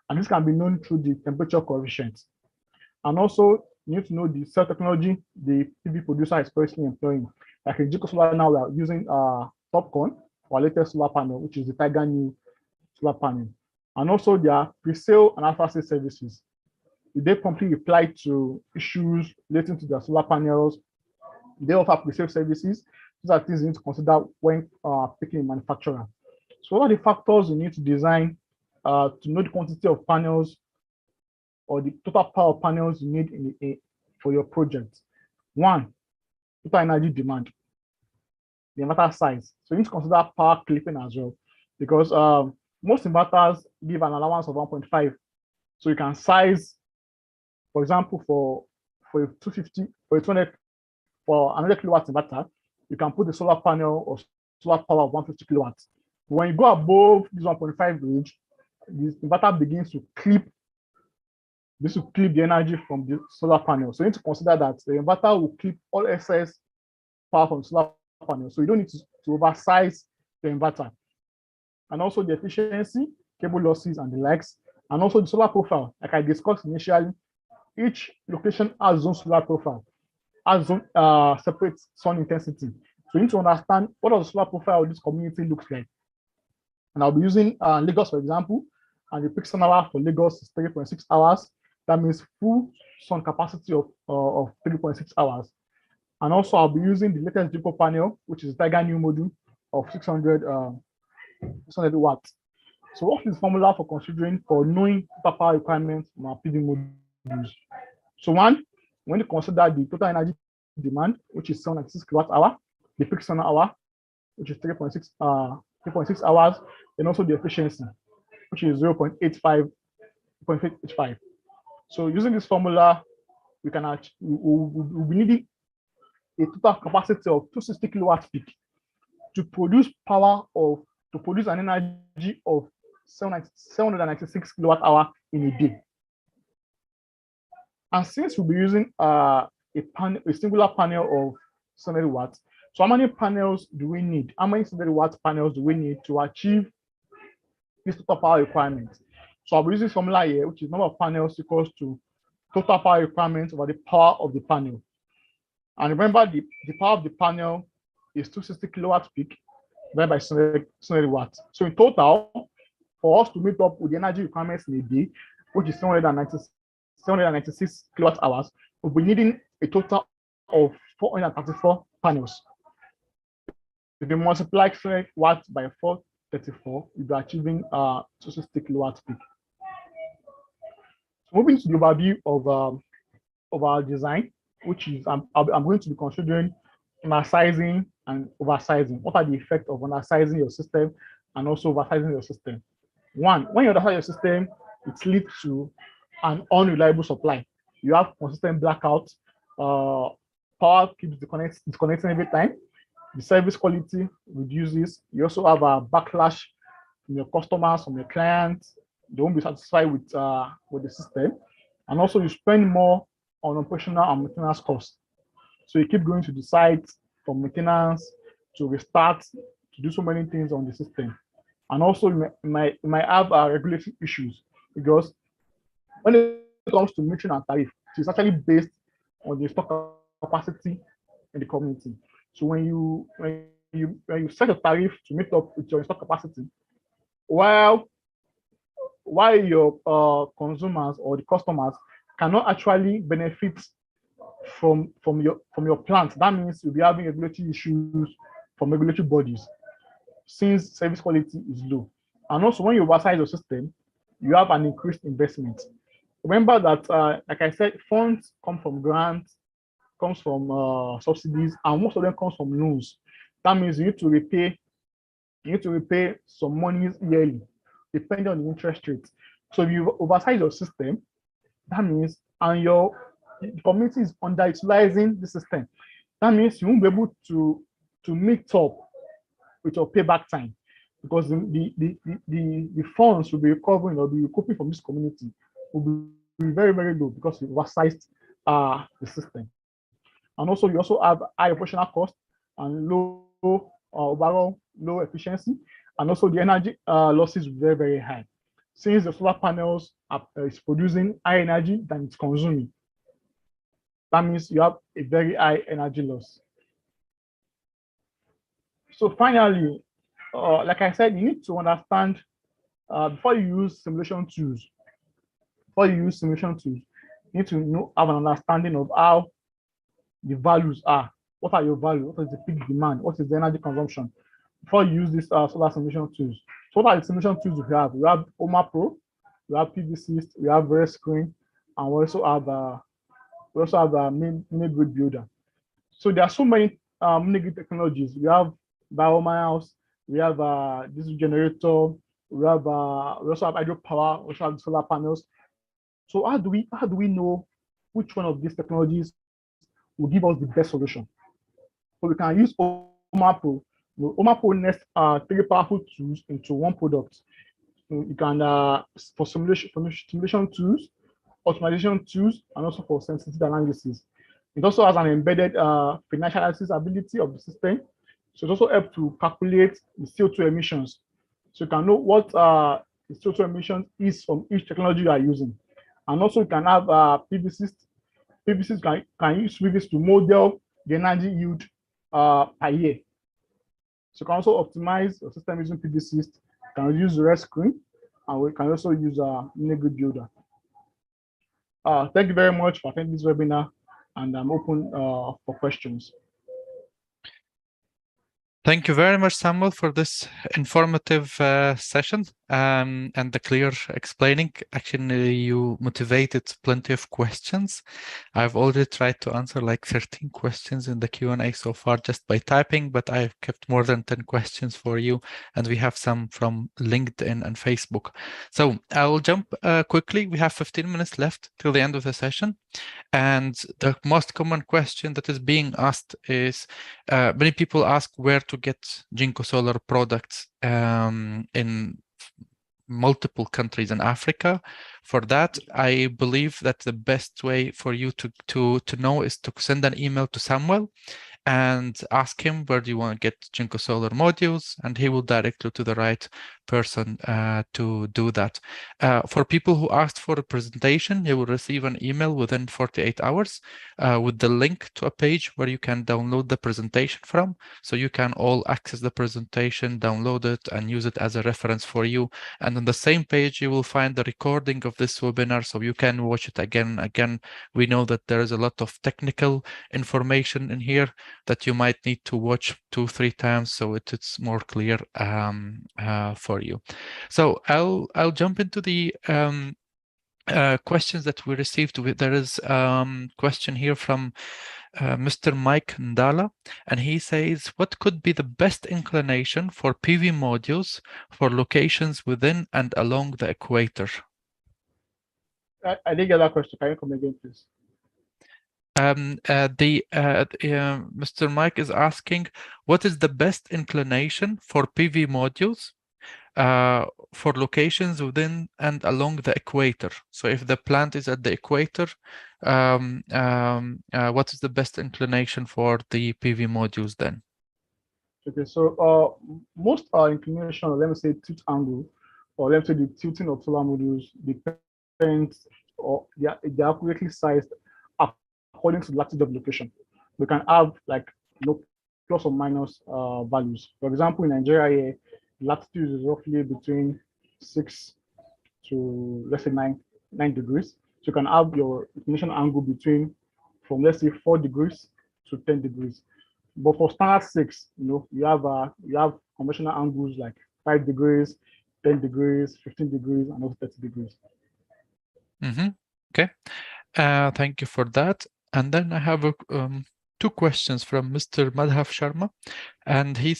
And this can be known through the temperature coefficient. And also, you need to know the cell technology the PV producer is currently employing. Like in Jinko Solar now, we are using Topcon, our latest solar panel, which is the Tiger new solar panel. And also their pre-sale and after-sale services. They promptly reply to issues relating to their solar panels. They offer pre-sale services. These are things you need to consider when picking a manufacturer. So what are the factors you need to design to know the quantity of panels or the total power of panels you need for your project? One, total energy demand, the inverter size. So you need to consider power clipping as well, because most inverters give an allowance of 1.5. So you can size, for example, for a 250, for a 200, for 100 kilowatts inverter, you can put the solar panel or solar power of 150 kilowatts. When you go above this 1.5 range, the inverter begins to clip. This will clip the energy from the solar panel. So you need to consider that the inverter will clip all excess power from the solar panel. So you don't need to oversize the inverter. And also the efficiency, cable losses, and the likes, and also the solar profile. Like I discussed initially, each location has its own solar profile, has its own separate sun intensity. So you need to understand what does the solar profile of this community looks like. And I'll be using Lagos, for example, and the peak sun hour for Lagos is 3.6 hours. That means full sun capacity of 3.6 hours. And also I'll be using the latest Jinko panel, which is Tiger new module of 600 watts. So what is the formula for considering for knowing total power requirements from our PV modules? So one, when you consider the total energy demand, which is 796 kilowatt hour, the peak sun hour, which is 3.6 hours, and also the efficiency, which is 0.85. So using this formula, we can we'll be needing a total capacity of 260 kilowatt peak to produce an energy of 796 kilowatt hour in a day. And since we'll be using a singular panel of 700 watts, so how many panels do we need? How many 700 watt panels do we need to achieve this total power requirement? So I'll be using this formula here, which is number of panels equals to total power requirement over the power of the panel. And remember, the power of the panel is 260 kilowatt peak divided by 700 watts. So in total, for us to meet up with the energy requirements in a day, which is 796 kilowatt hours, we'll be needing a total of 434 panels. If you multiply 700 watts by 434, you'll be achieving 260 kilowatt peak. So moving to the overview of our design, which is I'm going to be considering undersizing and oversizing. What are the effects of undersizing your system and also oversizing your system? One, when you undersize your system, it leads to an unreliable supply. You have consistent blackouts. power keeps disconnecting every time. The service quality reduces. You also have a backlash from your customers, from your clients. They won't be satisfied with the system, and also you spend more on operational and maintenance costs. So you keep going to the site for maintenance, to restart, to do so many things on the system. And also you might have regulatory issues, because when it comes to metering and tariff, it is actually based on the stock capacity in the community. So when you set a tariff to meet up with your stock capacity, while your consumers or the customers cannot actually benefit from your plant, that means you'll be having regulatory issues from regulatory bodies, since service quality is low. And also, when you oversize your system, you have an increased investment. Remember that, like I said, funds come from grants, comes from subsidies, and most of them comes from loans. That means you need to repay some monies yearly, depending on the interest rate. So if you oversize your system, that means, and the community is underutilizing the system, that means you won't be able to meet up with your payback time, because the funds will be recovering or be recouping from this community will be very, very low, because you oversized the system. And also, you also have high operational cost and low overall low efficiency, and also the energy losses were very, very high, since the solar panels is producing high energy than it's consuming. That means you have a very high energy loss. So finally, like I said, you need to understand, before you use simulation tools, you need to have an understanding of how the values are. What are your values? What is the peak demand? What is the energy consumption? Before you use this solar simulation tools. So what are the simulation tools we have? We have OMA Pro, we have PVSys, we have Screen, and we also have a Minigrid builder. So there are so many Minigrid technologies. We have biomass, we have this generator, we also have hydropower, we also have solar panels. So how do we know which one of these technologies will give us the best solution? So we can use OMA Pro. OMA Pro nests 3 powerful tools into one product. So you can for simulation tools, optimization tools, and also for sensitivity analysis. It also has an embedded financial analysis ability of the system. So it also helps to calculate the CO2 emissions. So you can know what the CO2 emissions is from each technology you are using. And also you can have PVSys. PVSys can use PVSys to model the energy yield per year. So you can also optimize your system using PVSys. You can use the Screen, and we can also use a Minigrid builder. Thank you very much for attending this webinar, and I'm open for questions.
Thank you very much, Samuel, for this informative session and the clear explaining. Actually, you motivated plenty of questions. I've already tried to answer like 13 questions in the Q&A so far just by typing, but I've kept more than 10 questions for you, and we have some from LinkedIn and Facebook. So I'll jump quickly. We have 15 minutes left till the end of the session. And the most common question that is being asked is, many people ask where to get Jinko Solar products in multiple countries in Africa. For that, I believe that the best way for you to know is to send an email to Samuel and ask him where do you want to get Jinko Solar modules, and he will direct you to the right person to do that. For people who asked for a presentation, you will receive an email within 48 hours with the link to a page where you can download the presentation from, so you can all access the presentation, download it, and use it as a reference for you. And on the same page, you will find the recording of this webinar, so you can watch it again and again. We know that there is a lot of technical information in here that you might need to watch 2-3 times, so it's more clear for you. So I'll jump into the questions that we received. There is question here from Mr. Mike Ndala, and he says, what could be the best inclination for PV modules for locations within and along the equator?
I didn't get that question. Can you come again, please?
Mr. Mike is asking, what is the best inclination for PV modules for locations within and along the equator? So if the plant is at the equator, what is the best inclination for the PV modules then?
Okay, so most inclination, or let me say tilt angle, or let me say the tilting of solar modules depends, or they're accurately sized according to the latitude of location. We can have like plus or minus values. For example, in Nigeria here, latitude is roughly between 6 to let's say 9 degrees. So you can have your inclination angle between from let's say 4 degrees to 10 degrees. But for standard 6, you have conventional angles like 5 degrees, 10 degrees, 15 degrees, and also 30 degrees.
Okay, thank you for that. And then I have two questions from Mr. Madhav Sharma, and he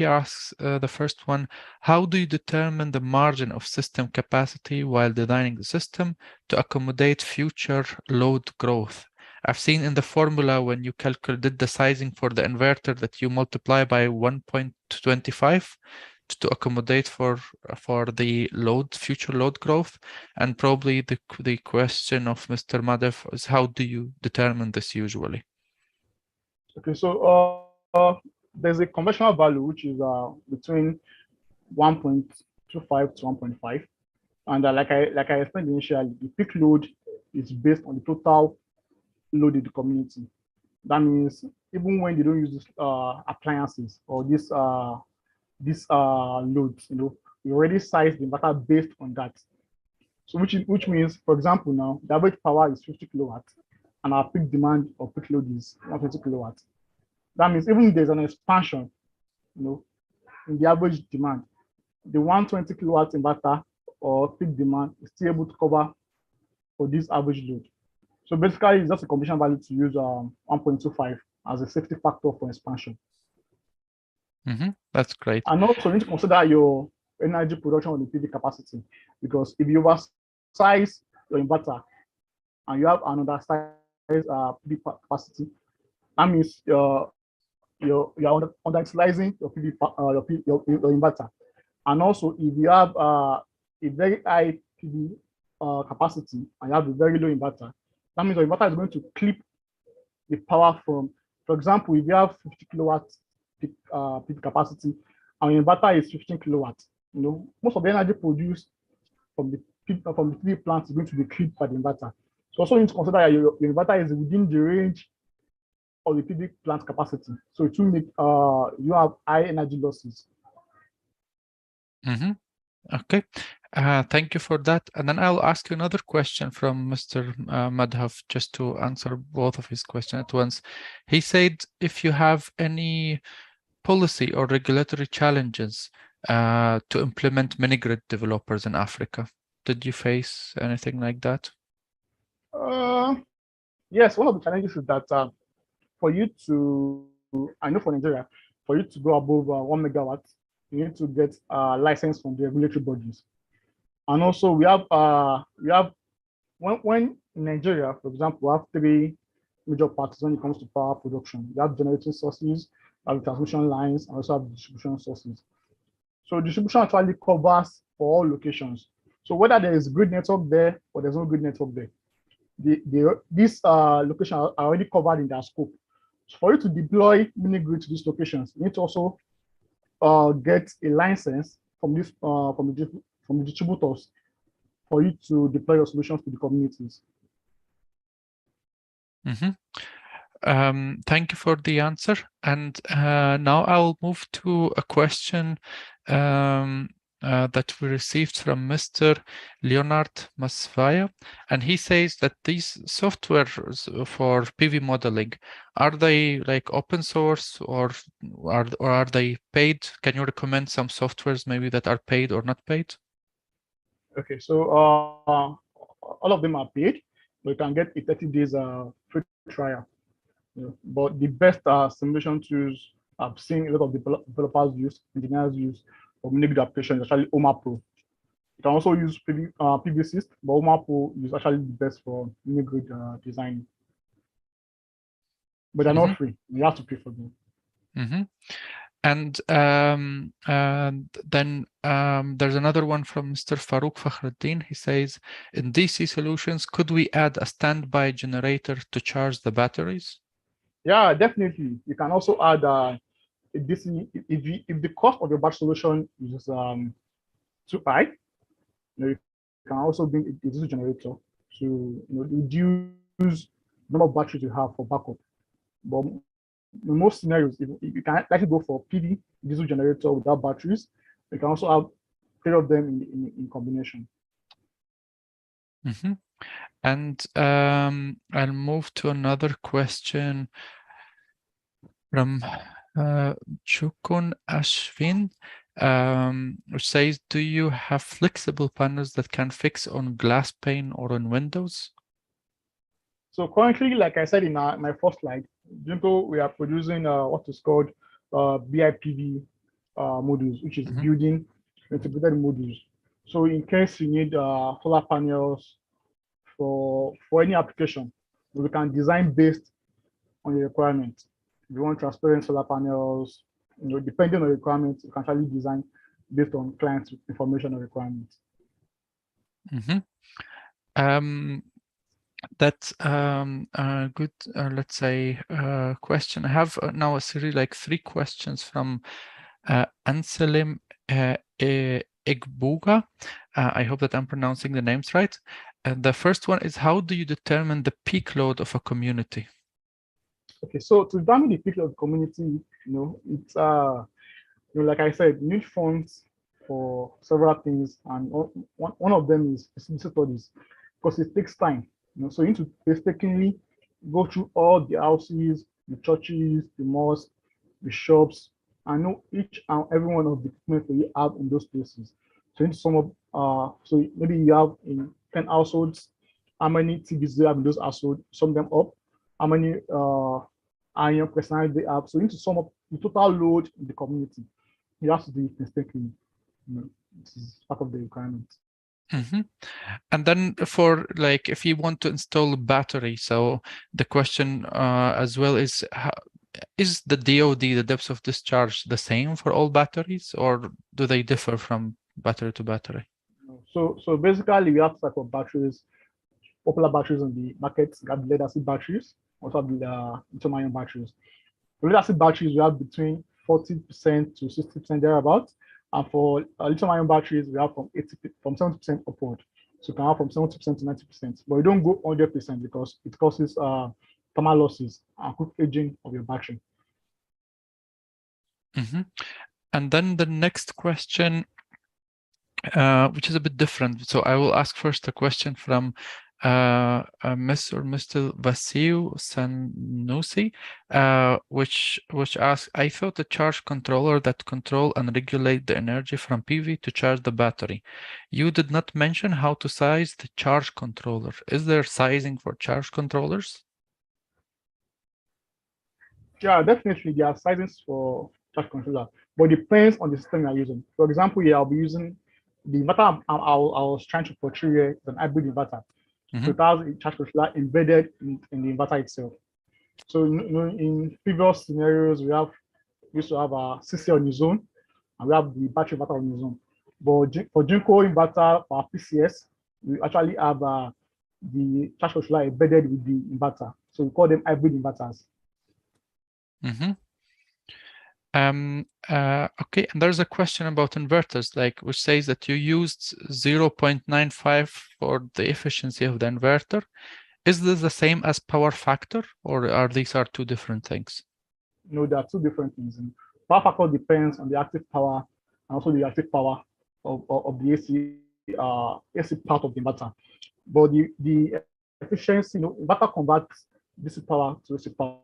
asks the first one: how do you determine the margin of system capacity while designing the system to accommodate future load growth? I've seen in the formula when you did the sizing for the inverter that you multiply by 1.25 to accommodate for the future load growth, and probably the question of Mr. Madhav is, how do you determine this usually?
Okay, so there's a conventional value which is between 1.25 to 1.5, and like I explained initially, the peak load is based on the total load in the community. That means even when they don't use this appliances or this loads, we already size the inverter based on that. So which means, for example, now the average power is 50 kilowatts, and our peak demand or peak load is 120 kilowatts. That means even if there's an expansion, in the average demand, the 120 kilowatt inverter or peak demand is still able to cover for this average load. So basically, it's just a condition value to use 1.25 as a safety factor for expansion.
That's great.
And also, you need to consider your energy production on the PV capacity, because if you oversize your inverter and you have an undersized PV capacity, that means you're underutilizing your PV your inverter. And also, if you have a very high PV capacity and you have a very low inverter, that means your inverter is going to clip the power from, for example, if you have 50 kilowatts peak capacity and your inverter is 15 kilowatts, most of the energy produced from the PV plant is going to be clipped by the inverter. So also you need to consider that your inverter is within the range of the PV plant capacity. So it will make you have high energy losses.
Okay, thank you for that. And then I'll ask you another question from Mr. Madhav, just to answer both of his questions at once. He said, if you have any policy or regulatory challenges to implement Minigrid developers in Africa, did you face anything like that?
Yes, one of the challenges is that for you to, I know for Nigeria, for you to go above 1 megawatt, you need to get a license from the regulatory bodies. And also we have when in Nigeria, for example, we have 3 major parts when it comes to power production. You have generating sources, you have transmission lines, and also have distribution sources. So distribution actually covers for all locations. So whether there is grid network there or there's no grid network there, these locations are already covered in their scope. So for you to deploy mini-grid to these locations, you need to also get a license from the distributors for you to deploy your solutions to the communities.
Thank you for the answer. And now I'll move to a question that we received from Mr. Leonard Masvaya, and he says that these softwares for PV modeling, are they like open source or are they paid? Can you recommend some softwares maybe that are paid or not paid?
Okay, so all of them are paid, but you can get a 30 days free trial. But the best simulation tools I've seen a lot of developers use, engineers use for Minigrid application is actually Oma Pro. You can also use PVSys, but Oma Pro is actually the best for Minigrid design. but they're not free. You have to pay for them.
And then there's another one from Mr. Farouk Fakhruddin. He says, in DC solutions, could we add a standby generator to charge the batteries?
Yeah, definitely. You can also add a DC if the cost of your battery solution is too high. You can also bring a DC generator to reduce the number of batteries you have for backup. But in most scenarios, you can actually go for PV diesel generator without batteries. You can also have 3 of them in combination.
And I'll move to another question from Chukun Ashwin, which says, do you have flexible panels that can fix on glass pane or on windows?
So currently, like I said in my first slide, Jinko, we are producing what is called BIPV modules, which is building integrated modules. So in case you need solar panels for any application, we can design based on your requirement. If you want transparent solar panels, depending on the requirements, you can actually design based on client's information or requirements.
That's a good, let's say, question. I have now a series like 3 questions from Anselim Egbuga. I hope that I'm pronouncing the names right. The first one is, how do you determine the peak load of a community?
Okay, so to determine the peak load of the community, it's like I said, you need funds for several things, and one of them is feasibility studies, because it takes time. So you need to painstakingly go through all the houses, the churches, the mosques, the shops, and know each and every one of the equipment that you have in those places. So you need to sum up. So maybe you have in 10 households, how many TVs do you have in those households? Sum them up. How many iron personalities they have? So you need to sum up the total load in the community. You have to do it painstakingly. This is part of the requirement.
And then for like, if you want to install a battery, so the question as well is, is the DOD, the depth of discharge, the same for all batteries, or do they differ from battery to battery?
So basically, we have type of batteries, popular batteries on the market. We have lead acid batteries, also have the lithium-ion batteries. For lead acid batteries, we have between 40% to 60% thereabouts. And for lithium-ion batteries, we have from 70% upward. So you can have from 70% to 90%. But we don't go 100% because it causes thermal losses and quick aging of your battery.
And then the next question, which is a bit different. So I will ask first a question from Miss or Mr. Vasiu Sanusi, which asks, I thought a charge controller that control and regulate the energy from PV to charge the battery. You did not mention how to size the charge controller. Is there sizing for charge controllers?
Yeah, definitely there are sizes for charge controller, but it depends on the system you're using. For example, here I'll be using the inverter I was trying to portray here is an hybrid inverter. So it has a charge controller embedded in the inverter itself. So in previous scenarios, we used to have a CC on its own, and we have the battery inverter on its own. But for Jinko inverter, for PCS, we actually have the charge controller embedded with the inverter. So we call them hybrid inverters.
Okay, and there's a question about inverters, which says that you used 0.95 for the efficiency of the inverter. Is this the same as power factor, or are these 2 different things?
No, there are 2 different things. And power factor depends on the active power and also the active power of the AC part of the inverter. But the efficiency, inverter converts DC power to AC power,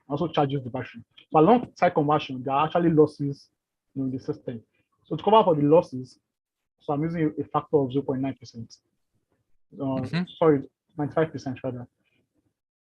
also charges the battery. So alongside conversion, there are actually losses in the system. So to cover for the losses, so I'm using a factor of 0.9%. Sorry, 95% rather.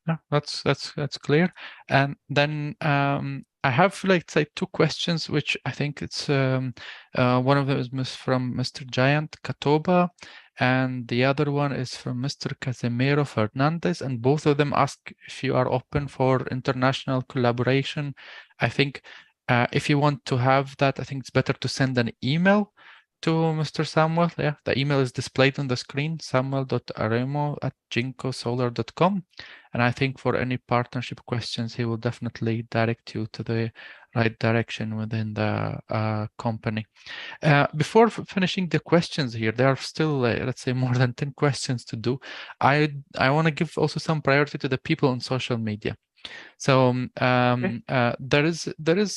Yeah, that's clear. And then I have say 2 questions, which I think it's one of them is from Mr. Giant Katoba, and the other one is from Mr. Casimiro Fernandez, and both of them ask if you are open for international collaboration. I think if you want to have that, I think it's better to send an email to Mr. Samuel. Yeah, the email is displayed on the screen, samuel.aremo@jinkosolar.com. And I think for any partnership questions, he will definitely direct you to the right direction within the company. Before finishing the questions here, there are still, let's say, more than 10 questions to do. I want to give also some priority to the people on social media. So there is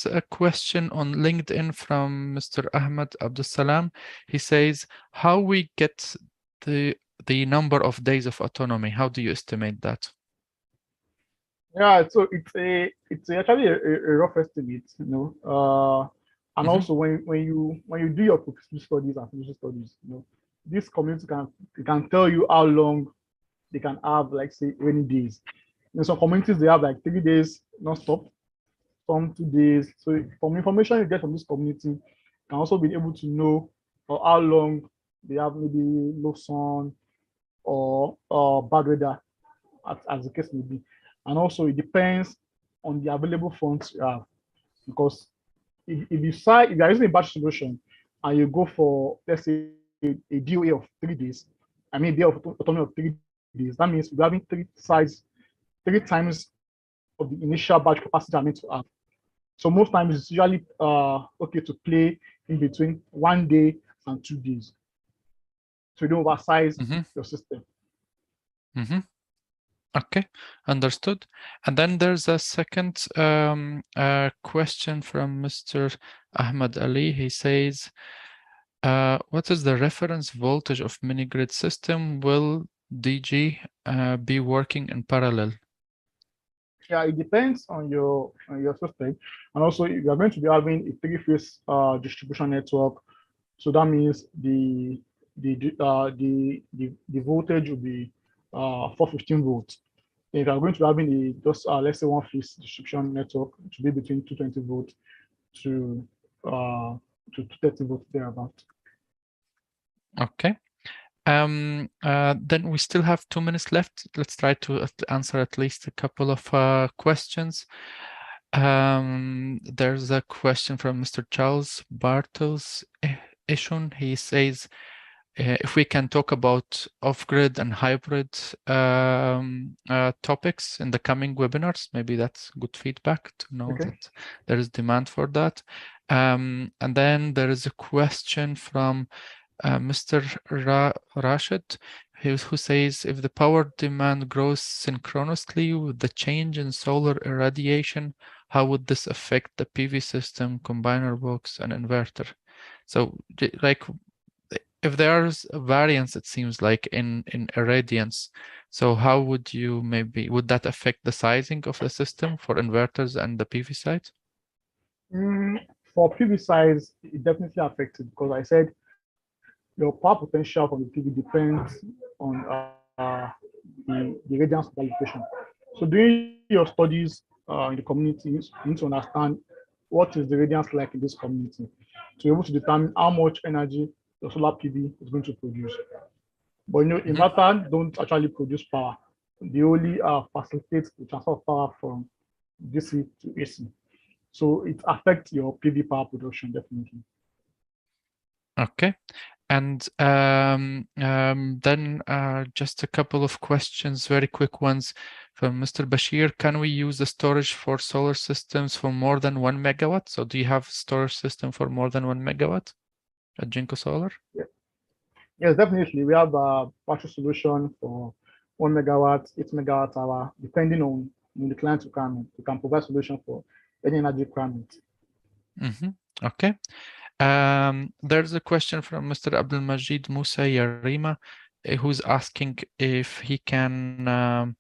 a question on LinkedIn from Mr. Ahmed Abdussalam. He says, how we get the number of days of autonomy? How do you estimate that?
Yeah, so it's actually a rough estimate, and also when you do your professional studies and financial studies, this community can tell you how long they can have, like say, rainy days. In some communities they have like 3 days non-stop, some 2 days. So from information you get from this community, you can also be able to know how long they have maybe no sun or bad weather, as the case may be. And also it depends on the available funds you have, because if you are using a batch solution and you go for, let's say, a DOA of 3 days, I mean day of autonomy of 3 days, that means you're having three times of the initial batch capacity I meant to have. So most times it's usually okay to play in between 1 day and 2 days, so you don't oversize your system.
Okay, understood. And then there's a second question from Mr. Ahmad Ali. He says, what is the reference voltage of Minigrid system? Will DG be working in parallel?
Yeah, it depends on your system, and also you are going to be having a 3-phase distribution network. So that means the voltage will be 415 volts. If you are going to be having just let's say 1-phase distribution network, to be between 220 volts to 230 volts thereabout.
Okay. Then we still have 2 minutes left. Let's try to answer at least a couple of questions. There's a question from Mr. Charles Bartels Ishun. He says, if we can talk about off-grid and hybrid topics in the coming webinars, maybe that's good feedback to know that there is demand for that. And then there is a question from Mr. Rashid, who says, if the power demand grows synchronously with the change in solar irradiation, how would this affect the PV system, combiner box, and inverter? So, like, if there's a variance, it seems like in irradiance, so how would that affect the sizing of the system for inverters and the PV side?
For PV size, it definitely affects it, because I said your power potential from the PV depends on the radiance of the location. So during your studies in the communities, you need to understand what is the radiance like in this community, to be able to determine how much energy the solar PV is going to produce. But inverter don't actually produce power. They only facilitate the transfer of power from DC to AC. So it affects your PV power production, definitely.
Okay. And then just a couple of questions, very quick ones from Mr. Bashir. Can we use the storage for solar systems for more than 1 megawatt? So do you have storage system for more than 1 megawatt at Jinko Solar?
Yeah. Yes, definitely. We have a battery solution for 1 megawatt, 8 megawatt hour, depending on the client's requirement. We can provide solution for any energy requirement.
Okay. There's a question from Mr. Abdul Majid Musa Yarima, who's asking if he can,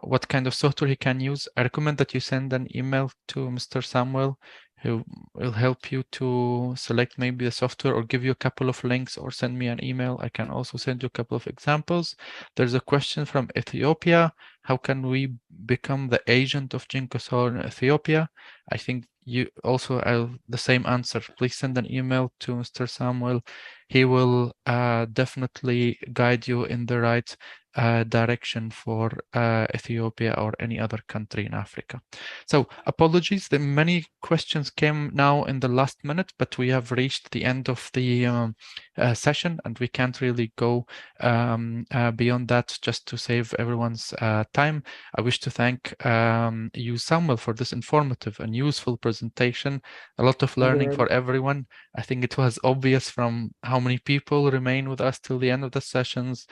what kind of software he can use. I recommend that you send an email to Mr. Samuel, who will help you to select maybe the software, or give you a couple of links, or send me an email. I can also send you a couple of examples. There's a question from Ethiopia. How can we become the agent of Jinko Solar in Ethiopia? I think you also the same answer. Please send an email to Mr. Samuel. He will definitely guide you in the right direction for Ethiopia or any other country in Africa. So apologies, the many questions came now in the last minute, but we have reached the end of the session and we can't really go beyond that just to save everyone's time. I wish to thank you, Samuel, for this informative and useful presentation. A lot of learning for everyone. I think it was obvious from how many people remain with us till the end of the sessions,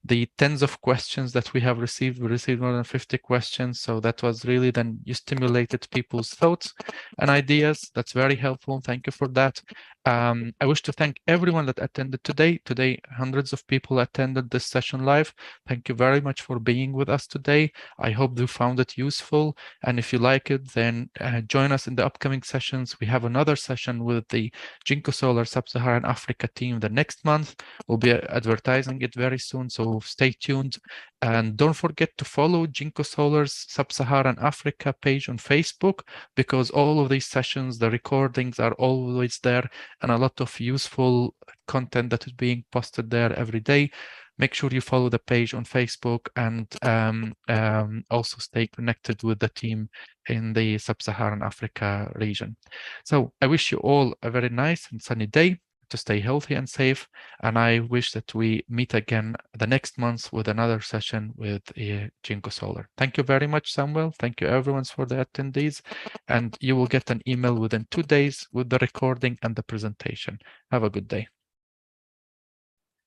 the tens of questions that we have received. We received more than 50 questions, so that was really then you stimulated people's thoughts and ideas. That's very helpful. Thank you for that. I wish to thank everyone that attended today. Today, hundreds of people attended this session live. Thank you very much for being with us today. I hope you found it useful. And if you like it, then join us in the upcoming sessions. We have another session with the Jinko Solar Sub-Saharan Africa team the next month. We'll be advertising it very soon, so stay tuned. And don't forget to follow Jinko Solar's Sub-Saharan Africa page on Facebook, because all of these sessions, the recordings are always there, and a lot of useful content that is being posted there every day. Make sure you follow the page on Facebook and also stay connected with the team in the Sub-Saharan Africa region. So I wish you all a very nice and sunny day, to stay healthy and safe. And I wish that we meet again the next month with another session with Jinko Solar. Thank you very much, Samuel. Thank you everyone for the attendees. And you will get an email within 2 days with the recording and the presentation. Have a good day.